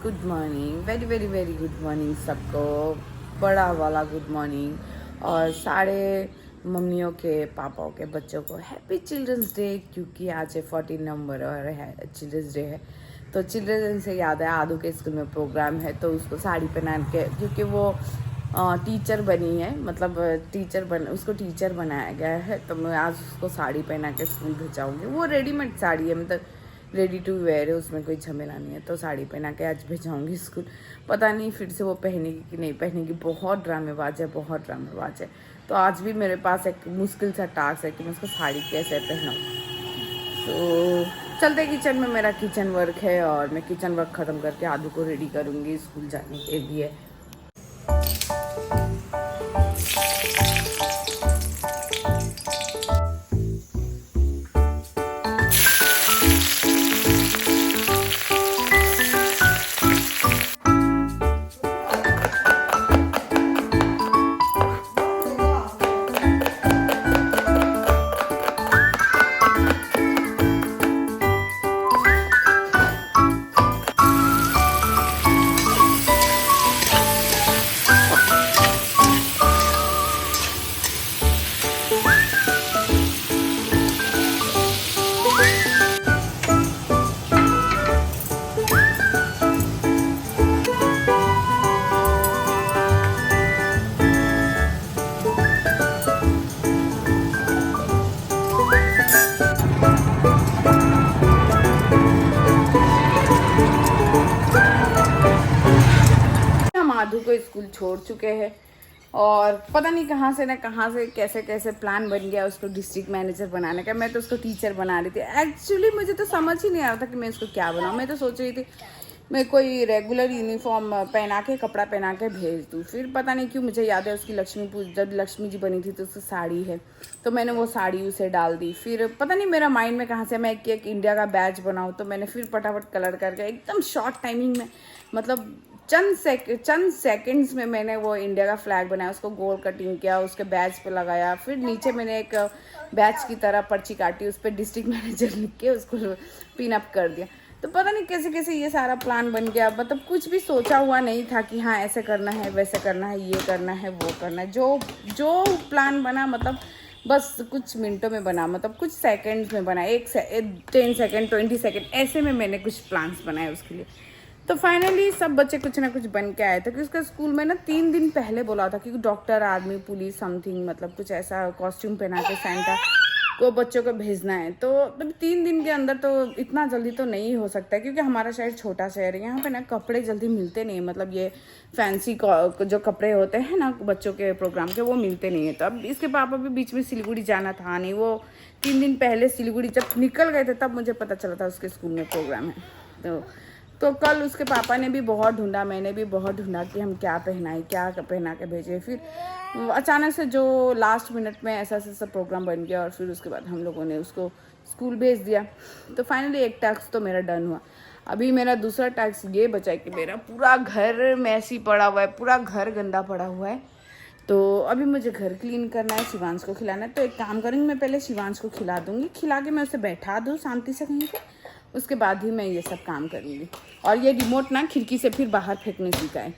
Good morning, very very very good morning सबको, बड़ा वाला गुड मॉर्निंग। और सारे मम्मियों के पापाओं के बच्चों को हैप्पी चिल्ड्रंस डे, क्योंकि आज है 14 नवंबर और है चिल्ड्रंस डे है। तो चिल्ड्रंस से याद है आदू के स्कूल में प्रोग्राम है, तो उसको साड़ी पहना के, क्योंकि वो टीचर बनी है, मतलब उसको टीचर बनाया गया है, तो मैं आज उसको साड़ी पहना के स्कूल भेजाऊँगी। वो रेडीमेड साड़ी है, मतलब रेडी टू वेयर है, उसमें कोई झमेला नहीं है। तो साड़ी पहना के आज भेजाऊँगी स्कूल। पता नहीं फिर से वो पहनेगी कि नहीं पहनेगी। बहुत ड्रामेबाज है, बहुत ड्रामेबाज है। तो आज भी मेरे पास एक मुश्किल सा टास्क है कि मैं उसको साड़ी कैसे पहनाऊँ। तो चलते किचन में, मेरा किचन वर्क है और मैं किचन वर्क ख़त्म करके आदू को रेडी करूँगी स्कूल जाने के लिए। आधू को स्कूल छोड़ चुके हैं और पता नहीं कहाँ से ना कहाँ से कैसे कैसे प्लान बन गया उसको डिस्ट्रिक्ट मैनेजर बनाने का। मैं तो उसको टीचर बना रही थी। एक्चुअली मुझे तो समझ ही नहीं आ रहा था कि मैं इसको क्या बनाऊँ। मैं तो सोच रही थी मैं कोई रेगुलर यूनिफॉर्म पहना के, कपड़ा पहना के भेज दूँ। फिर पता नहीं क्यों मुझे याद है उसकी जब लक्ष्मी जी बनी थी तो उसकी साड़ी है, तो मैंने वो साड़ी उसे डाल दी। फिर पता नहीं मेरा माइंड में कहाँ से मैं एक इंडिया का बैच बनाऊँ, तो मैंने फिर फटाफट कलर करके एकदम शॉर्ट टाइमिंग में, मतलब चंद सेकंड्स में मैंने वो इंडिया का फ्लैग बनाया, उसको गोल कटिंग किया, उसके बैच पे लगाया। फिर नीचे मैंने एक बैच की तरह पर्ची काटी, उस पर डिस्ट्रिक्ट मैनेजर लिख के उसको पिन अप कर दिया। तो पता नहीं कैसे कैसे ये सारा प्लान बन गया। मतलब कुछ भी सोचा हुआ नहीं था कि हाँ ऐसे करना है, वैसे करना है, ये करना है, वो करना है। जो प्लान बना, मतलब बस कुछ मिनटों में बना, मतलब कुछ सेकंड्स में बना। 10 सेकंड 20 सेकंड ऐसे में मैंने कुछ प्लान्स बनाए उसके लिए। तो फाइनली सब बच्चे कुछ ना कुछ बन के आए थे। कि उसका स्कूल में ना 3 दिन पहले बोला था कि डॉक्टर, आर्मी, पुलिस, समथिंग, मतलब कुछ ऐसा कॉस्ट्यूम पहना के सेंटा को बच्चों को भेजना है। तो 3 दिन के अंदर तो इतना जल्दी तो नहीं हो सकता, क्योंकि हमारा शहर छोटा शहर है। यहाँ पे ना कपड़े जल्दी मिलते नहीं, मतलब ये फैंसी जो कपड़े होते हैं ना बच्चों के प्रोग्राम के, वो मिलते नहीं है। तो अब इसके पापा भी बीच में सिलीगुड़ी जाना था नहीं, वो 3 दिन पहले सिलीगुड़ी जब निकल गए थे तब मुझे पता चला था उसके स्कूल में प्रोग्राम है। तो कल उसके पापा ने भी बहुत ढूंढा, मैंने भी बहुत ढूंढा कि हम क्या पहनाएं, क्या पहना के भेजें। फिर अचानक से जो लास्ट मिनट में ऐसा प्रोग्राम बन गया और फिर उसके बाद हम लोगों ने उसको स्कूल भेज दिया। तो फाइनली एक टास्क तो मेरा डन हुआ। अभी मेरा दूसरा टास्क ये बचा है कि मेरा पूरा घर मैसी पड़ा हुआ है, पूरा घर गंदा पड़ा हुआ है। तो अभी मुझे घर क्लीन करना है, शिवांश को खिलाना है। तो एक काम करूँगी, मैं पहले शिवांश को खिला दूँगी, खिला के मैं उसे बैठा दूँ शांति से कहीं पे, उसके बाद ही मैं ये सब काम करूँगी। और ये रिमोट ना खिड़की से फिर बाहर फेंकने सीखा है।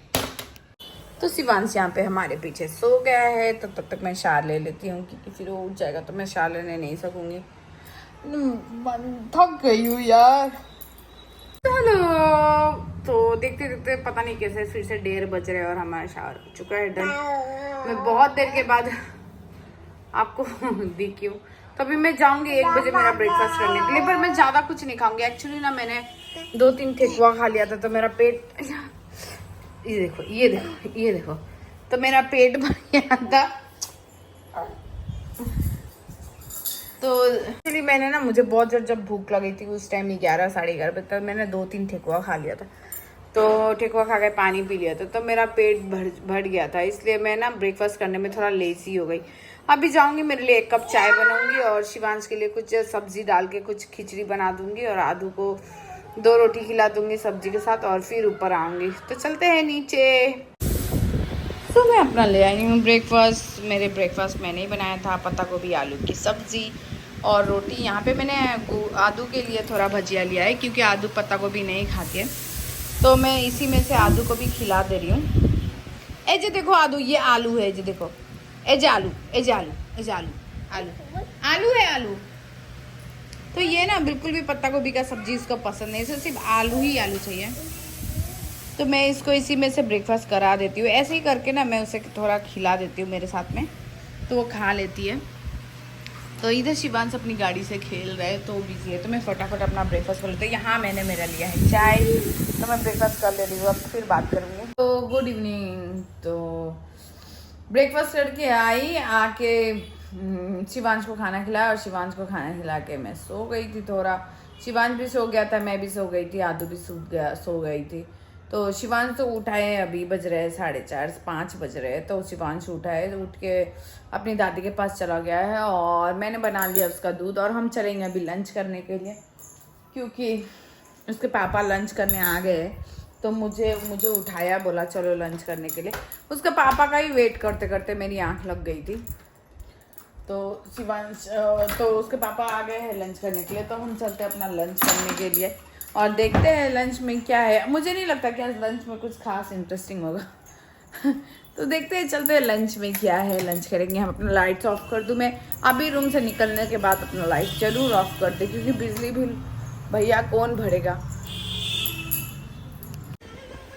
तो शिवांश यहाँ पे हमारे पीछे सो गया है, तो तब तक मैं शार ले लेती हूँ, क्योंकि फिर वो उठ जाएगा तो मैं शार लेने नहीं सकूँगी। थक गई हूँ यार। चलो, तो देखते देखते पता नहीं कैसे फिर से 1:30 बज रहे हैं और हमारा शावर हो चुका है डन। मैं बहुत देर के बाद आपको दिखी हूँ। तो अभी मैं जाऊंगी 1 बजे मेरा ब्रेकफास्ट करने के लिए, पर मैं ज़्यादा कुछ नहीं खाऊंगी। एक्चुअली ना मैंने 2-3 ठेकुआ खा लिया था, तो मेरा पेट, ये देखो, तो मेरा पेट भर गया था। तो एक्चुअली मैंने ना, मुझे बहुत जब भूख लगी थी उस टाइम 11 साढ़े 11 बजे तक मैंने 2-3 ठेकुआ खा लिया था। तो ठेकुआ खा के पानी पी लिया था, तो मेरा पेट भर गया था, इसलिए मैं ना ब्रेकफास्ट करने में थोड़ा लेजी हो गई। अभी जाऊंगी, मेरे लिए 1 कप चाय बनाऊंगी और शिवांश के लिए कुछ सब्जी डाल के कुछ खिचड़ी बना दूंगी और आदू को 2 रोटी खिला दूंगी सब्जी के साथ, और फिर ऊपर आऊंगी। तो चलते हैं नीचे। तो मैं अपना ले आई हूँ ब्रेकफास्ट। मेरे ब्रेकफास्ट मैंने ही बनाया था, पत्ता गोभी आलू की सब्ज़ी और रोटी। यहाँ पे मैंने आदू के लिए थोड़ा भजिया लिया है, क्योंकि आदू पत्ता गोभी नहीं खाती है। तो मैं इसी में से आलू को भी खिला दे रही हूँ। ए जे देखो आलू, ये आलू है, जे देखो, ए जे आलू, ए जे आलू, ए जे आलू, आलू आलू है आलू। तो ये ना बिल्कुल भी पत्ता गोभी का सब्जी इसको पसंद नहीं, इसे सिर्फ आलू ही आलू चाहिए। तो मैं इसको इसी में से ब्रेकफास्ट करा देती हूँ। ऐसे ही करके ना मैं उसे थोड़ा खिला देती हूँ मेरे साथ में, तो वो खा लेती है। तो इधर शिवांश अपनी गाड़ी से खेल रहे हैं, तो बिजी है। तो मैं फटाफट अपना ब्रेकफास्ट कर लेती हूँ। यहाँ मैंने मेरा लिया है चाय, तो मैं ब्रेकफास्ट कर ले रही हूँ, अब फिर बात करूँगी। तो गुड इवनिंग। तो ब्रेकफास्ट करके आई, आके शिवांश को खाना खिलाया, और शिवांश को खाना खिला के मैं सो गई थी थोड़ा। शिवांश भी सो गया था, मैं भी सो गई थी, आदू भी सो गई थी। तो शिवांश तो उठा है, अभी बज रहे हैं 4:30 5 बज रहे हैं। तो शिवांश उठा है, उठ के अपनी दादी के पास चला गया है, और मैंने बना लिया उसका दूध, और हम चलेंगे अभी लंच करने के लिए, क्योंकि उसके पापा लंच करने आ गए। तो मुझे उठाया, बोला चलो लंच करने के लिए। उसके पापा का ही वेट करते करते मेरी आँख लग गई थी। तो शिवांश तो उसके पापा आ गए हैं लंच करने के लिए, तो हम चलते हैं अपना लंच करने के लिए, और देखते हैं लंच में क्या है। मुझे नहीं लगता कि आज लंच में कुछ खास इंटरेस्टिंग होगा तो देखते हैं, चलते हैं लंच में क्या है, लंच करेंगे हम। अपना लाइट्स ऑफ कर दूँ मैं अभी, रूम से निकलने के बाद अपना लाइट जरूर ऑफ कर दे, क्योंकि बिजली बिल भैया कौन भरेगा।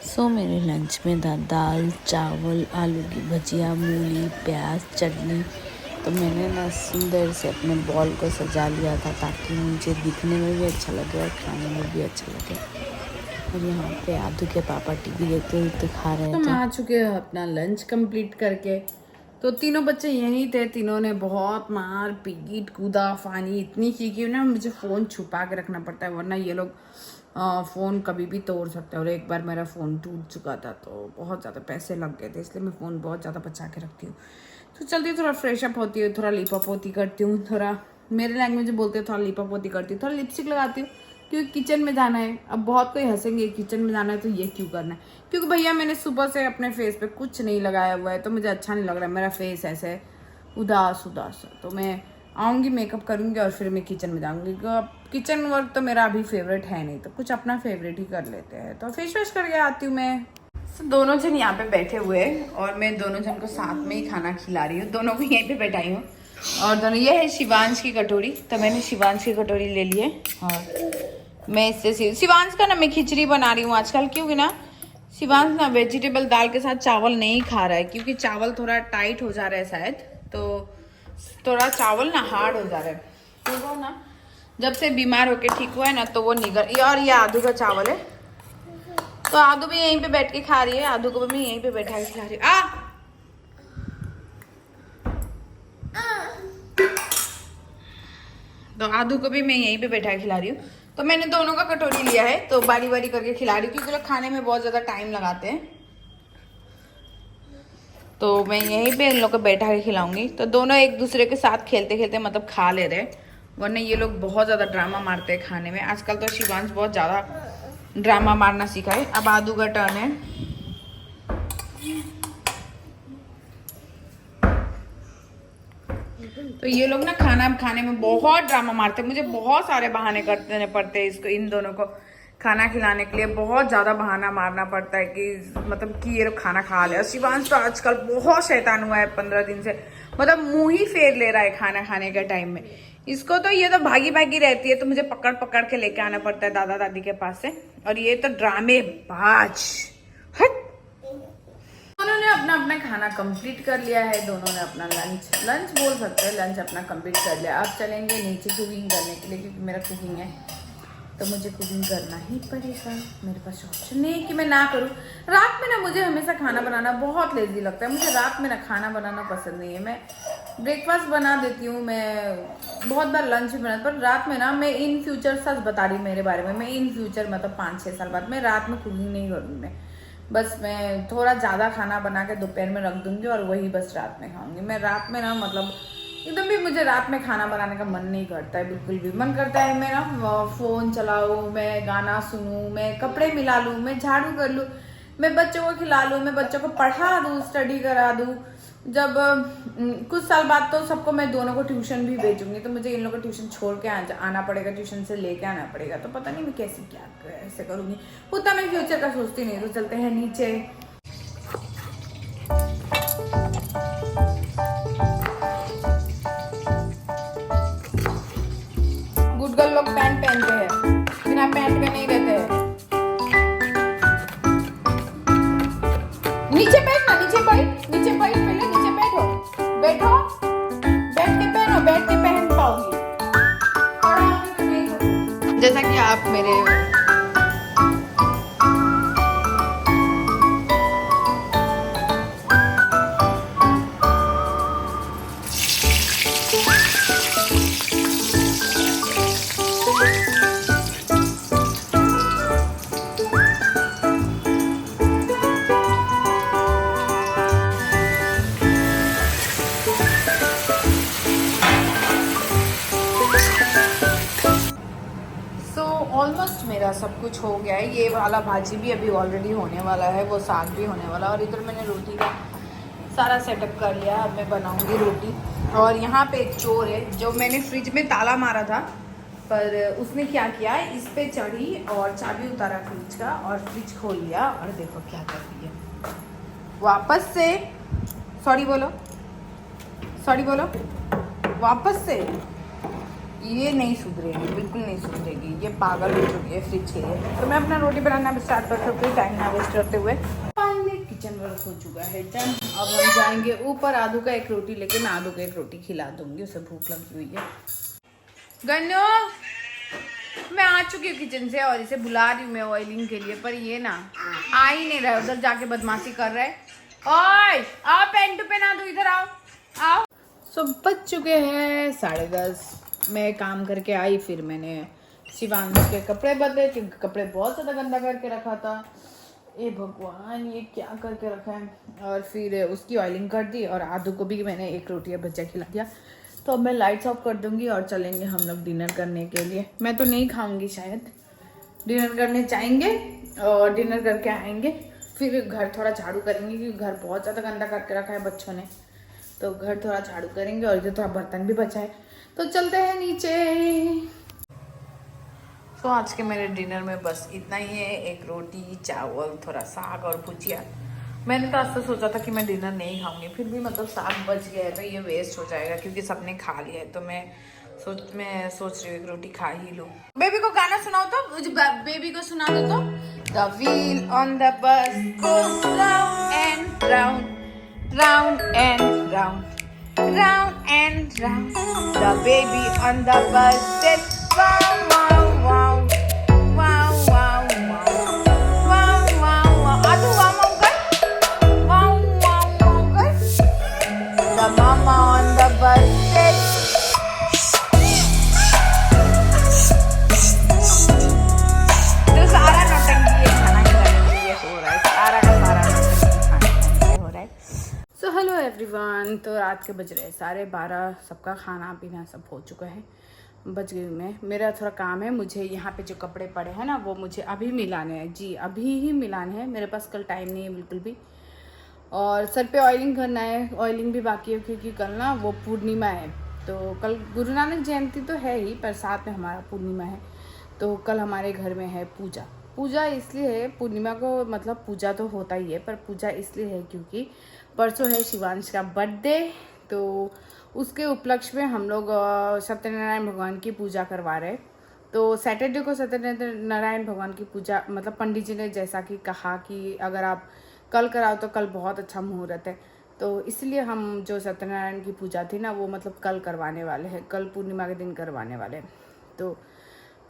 सो मेरे लंच में था दाल चावल, आलू की भजिया, मूली, प्याज, चटनी। तो मैंने ना सुंदर से अपने बॉल को सजा लिया था, ताकि मुझे दिखने में भी अच्छा लगे और खाने में भी अच्छा लगे। और यहाँ पे आदू के पापा टीवी देखते हुए खा रहे थे। तो मैं आ चुके हैं अपना लंच कंप्लीट करके। तो तीनों बच्चे यहीं थे, तीनों ने बहुत मार पीट कूदा फानी इतनी की कि ना मुझे फ़ोन छुपा के रखना पड़ता है, वरना ये लोग फ़ोन कभी भी तोड़ सकते हैं। और एक बार मेरा फ़ोन टूट चुका था, तो बहुत ज़्यादा पैसे लग गए थे, इसलिए मैं फ़ोन बहुत ज़्यादा बचा के रखती हूँ। तो चलती थोड़ा फ्रेश अप होती हूँ, थोड़ा लिपा पोती करती हूँ, थोड़ा मेरे लैंग्वेज में बोलते हैं थोड़ा लिपा पोती करती हूँ, थोड़ा लिपस्टिक लगाती हूँ, क्योंकि किचन में जाना है। अब बहुत कोई हंसेंगे, किचन में जाना है तो ये क्यों करना है, क्योंकि भैया मैंने सुबह से अपने फेस पे कुछ नहीं लगाया हुआ है, तो मुझे अच्छा नहीं लग रहा है, मेरा फेस ऐसे उदास उदास है। तो मैं आऊँगी, मेकअप करूँगी, और फिर मैं किचन में जाऊँगी। किचन वर्क तो मेरा अभी फेवरेट है नहीं, तो कुछ अपना फेवरेट ही कर लेते हैं। तो फेस वॉश करके आती हूँ मैं। दोनों जन यहाँ पे बैठे हुए हैं, और मैं दोनों जन को साथ में ही खाना खिला रही हूँ, दोनों को यहीं पे बैठाई हूँ। और दोनों, ये है शिवांश की कटोरी, तो मैंने शिवांश की कटोरी ले ली है, और मैं इससे शिवांश का ना मैं खिचड़ी बना रही हूँ आजकल, क्योंकि ना शिवांश ना वेजिटेबल दाल के साथ चावल नहीं खा रहा है, क्योंकि चावल थोड़ा टाइट हो जा रहा है शायद, तो थोड़ा चावल ना हार्ड हो जा रहा है। तो वो ना जब से बीमार होके ठीक हुआ है ना, तो वो निगर। और ये आदू का चावल है, तो आदू भी यहीं पे बैठ के खा रही है, आदू को भी मैं यहीं पे बैठा के खिला रही हूँ। तो आदू को भी मैं यहीं पे बैठा के खिला रही हूँ। तो मैंने दोनों का कटोरी लिया है, तो बारी बारी करके खिला रही हूँ, क्योंकि लोग खाने में बहुत ज़्यादा टाइम लगाते हैं। तो मैं यहीं पे इन लोग को बैठा के खिलाऊंगी। तो दोनों एक दूसरे के साथ खेलते खेलते मतलब खा ले रहे, वरना ये लोग बहुत ज़्यादा ड्रामा मारते हैं खाने में। आजकल तो शिवांश बहुत ज़्यादा ड्रामा मारना सीखा है। अब आदू का टर्न है। तो ये लोग ना खाना खाने में बहुत ड्रामा मारते हैं, मुझे बहुत सारे बहाने करने पड़ते हैं इसको, इन दोनों को खाना खिलाने के लिए बहुत ज़्यादा बहाना मारना पड़ता है, कि मतलब कि ये लोग खाना खा ले। और शिवांश तो आजकल बहुत शैतान हुआ है 15 दिन से, मतलब मुंह ही फेर ले रहा है खाना खाने के टाइम में। इसको तो ये तो भागी भागी रहती है, तो मुझे पकड़ पकड़ के लेके आना पड़ता है दादा दादी के पास से। और ये तो ड्रामेबाज। हट। दोनों ने अपना अपना खाना कंप्लीट कर लिया है, दोनों ने अपना लंच बोल सकते हैं, लंच अपना कंप्लीट कर लिया। अब चलेंगे नीचे कुकिंग करने के लिए, क्योंकि मेरा कुकिंग है, तो मुझे कुकिंग करना ही पड़ेगा। मेरे पास ऑप्शन नहीं है कि मैं ना करूँ। रात में ना मुझे हमेशा खाना बनाना बहुत लेजी लगता है, मुझे रात में ना खाना बनाना पसंद नहीं है। मैं ब्रेकफास्ट बना देती हूँ, मैं बहुत बार लंच भी बनाती, पर रात में ना मैं इन फ्यूचर सच बता रही हूँ मेरे बारे में, मैं इन फ्यूचर मतलब 5-6 साल बाद मैं रात में कुकिंग नहीं करूँगी। मैं बस मैं थोड़ा ज़्यादा खाना बना के दोपहर में रख दूँगी, और वही बस रात में खाऊँगी। मैं रात में ना मतलब एकदम भी मुझे रात में खाना बनाने का मन नहीं करता है, बिल्कुल भी। मन करता है मैं ना फ़ोन चलाऊँ, मैं गाना सुनूँ, मैं कपड़े मिला लूँ, मैं झाड़ू कर लूँ, मैं बच्चों को खिला लूँ, मैं बच्चों को पढ़ा दूँ, स्टडी करा दूँ, जब कुछ साल बाद तो सबको मैं दोनों को ट्यूशन भी भेजूंगी, तो मुझे इन लोगों को ट्यूशन छोड़ के आना पड़ेगा, ट्यूशन से लेके आना पड़ेगा। तो पता नहीं मैं कैसे क्या ऐसे करूँगी, उतना मैं फ्यूचर का सोचती नहीं। तो चलते हैं नीचे। गुड गर्ल लोग पैंट पहनते हैं, बिना पैंट के नहीं रहते हैं। नीचे बैठना, नीचे बैठ, नीचे बैठ, पहले नीचे बैठो, बैठो, बैठ के पहनो, बैठ के पहन पाओगी। जैसा कि आप मेरे ऑलमोस्ट मेरा सब कुछ हो गया है। ये वाला भाजी भी अभी ऑलरेडी होने वाला है, वो साग भी होने वाला है, और इधर मैंने रोटी का सारा सेटअप कर लिया। अब मैं बनाऊंगी रोटी। और यहाँ पे एक चोर है, जो मैंने फ्रिज में ताला मारा था, पर उसने क्या किया, इस पे चढ़ी और चाबी उतारा फ्रिज का और फ्रिज खोल लिया। और देखो क्या कर रही है, वापस से सॉरी बोलो, सॉरी बोलो, वापस से। ये नहीं सुधरेगी, बिल्कुल नहीं सुधरेगी, ये पागल हो चुकी है फ्रिज के लिए। तो मैं अपना रोटी बनाना स्टार्ट कर सकती हूँ, टाइम ना वेस्ट करते हुए। फाइनली किचन वर्क हो चुका है, डन। अब हम जाएंगे ऊपर, आदू का एक रोटी लेके। मैं आदू को एक रोटी खिला दूंगी, उसे भूख लगी हुई है। गन्नो, मैं आ चुकी हूँ किचन से और इसे बुला रही हूँ मैं ऑयलिंग के लिए, पर ये ना आ ही नहीं रहा है, उधर जाके बदमाशी कर रहा है। ओए आओ, पेन टू पेन आ दो, इधर आओ, आओ। सो बज चुके हैं 10:30। मैं काम करके आई, फिर मैंने शिवांश के कपड़े बदले, क्योंकि कपड़े बहुत ज़्यादा गंदा करके रखा था। ए भगवान, ये क्या करके रखा है। और फिर उसकी ऑयलिंग कर दी, और आदू को भी मैंने एक रोटी या भज्जा खिला दिया। तो अब मैं लाइट्स ऑफ कर दूंगी और चलेंगे हम लोग डिनर करने के लिए। मैं तो नहीं खाऊंगी, शायद डिनर करने जाएंगे और डिनर करके आएंगे। फिर घर थोड़ा झाड़ू करेंगे, क्योंकि घर बहुत ज़्यादा गंदा करके रखा है बच्चों ने। तो घर थोड़ा झाड़ू करेंगे, और इधर थोड़ा बर्तन भी बचा है। तो चलते हैं नीचे। तो आज के मेरे डिनर में बस इतना ही है, एक रोटी, चावल, थोड़ा साग और भुजिया। मैंने तो आज तो सोचा था कि मैं डिनर नहीं खाऊंगी, फिर भी मतलब साग बच गया है तो ये वेस्ट हो जाएगा, क्योंकि सबने खा लिया है। तो मैं सोच रही हूँ एक रोटी खा ही लूँ। बेबी को गाना सुनाओ तो, मुझे बेबी को सुना दो तो। The wheel on the bus goes round and round, round and round, round and round. The baby on the bus said wow wow wow, wow wow wow, wow wow wow. Adu wow wow kar, wow wow wow kar. The mama on the bus said तो सारा नौटंकी ये खाना खिलाने के लिए हो रहा है, सारा का सारा नौटंकी खाने के लिए हो रहा है। सो हेलो एवरीवन, तो रात के बज रहे हैं 12:30। सबका खाना पीना सब हो चुका है, बच गई मैं। मेरा थोड़ा काम है, मुझे यहाँ पे जो कपड़े पड़े हैं ना, वो मुझे अभी मिलाने हैं। जी अभी ही मिलाने हैं, मेरे पास कल टाइम नहीं है बिल्कुल भी। और सर पे ऑयलिंग करना है, ऑयलिंग भी बाकी है, क्योंकि कल ना वो पूर्णिमा है। तो कल गुरु नानक जयंती तो है ही, पर साथ में हमारा पूर्णिमा है। तो कल हमारे घर में है पूजा। पूजा इसलिए है, पूर्णिमा को मतलब पूजा तो होता ही है, पर पूजा इसलिए है क्योंकि परसों है शिवांश का बर्थडे। तो उसके उपलक्ष्य में हम लोग सत्यनारायण भगवान की पूजा करवा रहे हैं। तो सैटरडे को सत्यनारायण भगवान की पूजा, मतलब पंडित जी ने जैसा कि कहा कि अगर आप कल कराओ तो कल बहुत अच्छा मुहूर्त है। तो इसलिए हम जो सत्यनारायण की पूजा थी ना, वो मतलब कल करवाने वाले हैं, कल पूर्णिमा के दिन करवाने वाले हैं। तो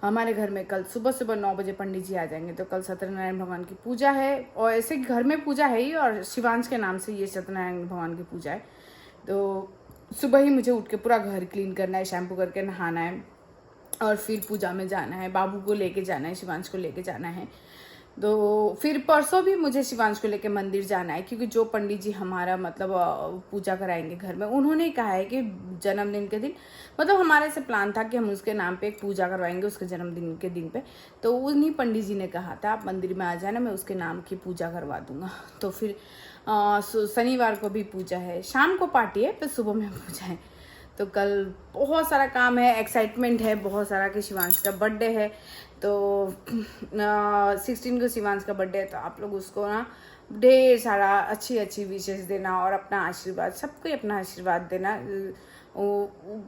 हमारे घर में कल सुबह 9 बजे पंडित जी आ जाएंगे। तो कल सत्यनारायण भगवान की पूजा है, और ऐसे घर में पूजा है ही, और शिवांश के नाम से ये सत्यनारायण भगवान की पूजा है। तो सुबह ही मुझे उठ के पूरा घर क्लीन करना है, शैम्पू करके नहाना है, और फिर पूजा में जाना है। बाबू को लेके जाना है, शिवांश को लेके जाना है। तो फिर परसों भी मुझे शिवांश को लेके मंदिर जाना है, क्योंकि जो पंडित जी हमारा मतलब पूजा कराएंगे घर में, उन्होंने कहा है कि जन्मदिन के दिन, मतलब हमारे से प्लान था कि हम उसके नाम पे एक पूजा करवाएंगे उसके जन्मदिन के दिन पे। तो उन्हीं पंडित जी ने कहा था आप मंदिर में आ जाना, मैं उसके नाम की पूजा करवा दूंगा। तो फिर शनिवार को भी पूजा है, शाम को पार्टी है, फिर सुबह में पूजा है। तो कल बहुत सारा काम है, एक्साइटमेंट है बहुत सारा कि शिवांश का बर्थडे है। तो 16 को शिवांश का बर्थडे है, तो आप लोग उसको ना ढेर सारा अच्छी अच्छी विशेष देना और अपना आशीर्वाद, सबको अपना आशीर्वाद देना।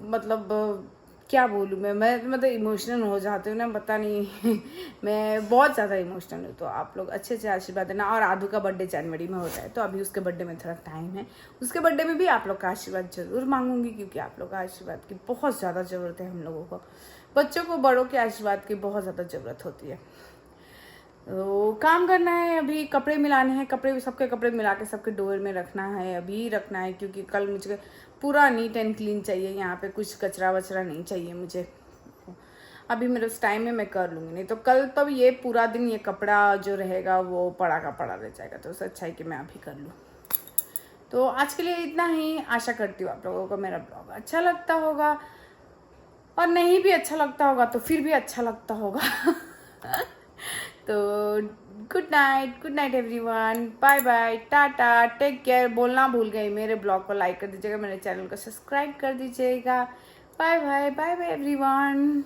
मतलब क्या बोलूँ मैं मतलब इमोशनल हो जाती हूँ ना, पता नहीं मैं बहुत ज़्यादा इमोशनल हूँ। तो आप लोग अच्छे से आशीर्वाद देना। और आदू का बर्थडे जनवरी में होता है, तो अभी उसके बर्थडे में थोड़ा टाइम है, उसके बर्थडे में भी आप लोग का आशीर्वाद जरूर मांगूंगी, क्योंकि आप लोग का आशीर्वाद की बहुत ज़्यादा ज़रूरत है हम लोगों को। बच्चों को बड़ों के आशीर्वाद की बहुत ज़्यादा ज़रूरत होती है। तो काम करना है, अभी कपड़े मिलाने हैं, कपड़े सबके कपड़े मिला के सबके डोर में रखना है, अभी रखना है, क्योंकि कल मुझे पूरा नीट एंड क्लीन चाहिए। यहाँ पे कुछ कचरा वचरा नहीं चाहिए मुझे। अभी मेरे उस टाइम में मैं कर लूँगी, नहीं तो कल तब ये पूरा दिन ये कपड़ा जो रहेगा वो पड़ा का पड़ा रह जाएगा। तो उससे अच्छा है कि मैं अभी कर लूँ। तो आज के लिए इतना ही। आशा करती हूँ आप लोगों को मेरा ब्लॉग अच्छा लगता होगा, और नहीं भी अच्छा लगता होगा तो फिर भी अच्छा लगता होगा। तो good night everyone, bye bye, tata, take care. बोलना भूल गई, मेरे ब्लॉग को लाइक कर दीजिएगा, मेरे चैनल को सब्सक्राइब कर दीजिएगा। Bye bye everyone.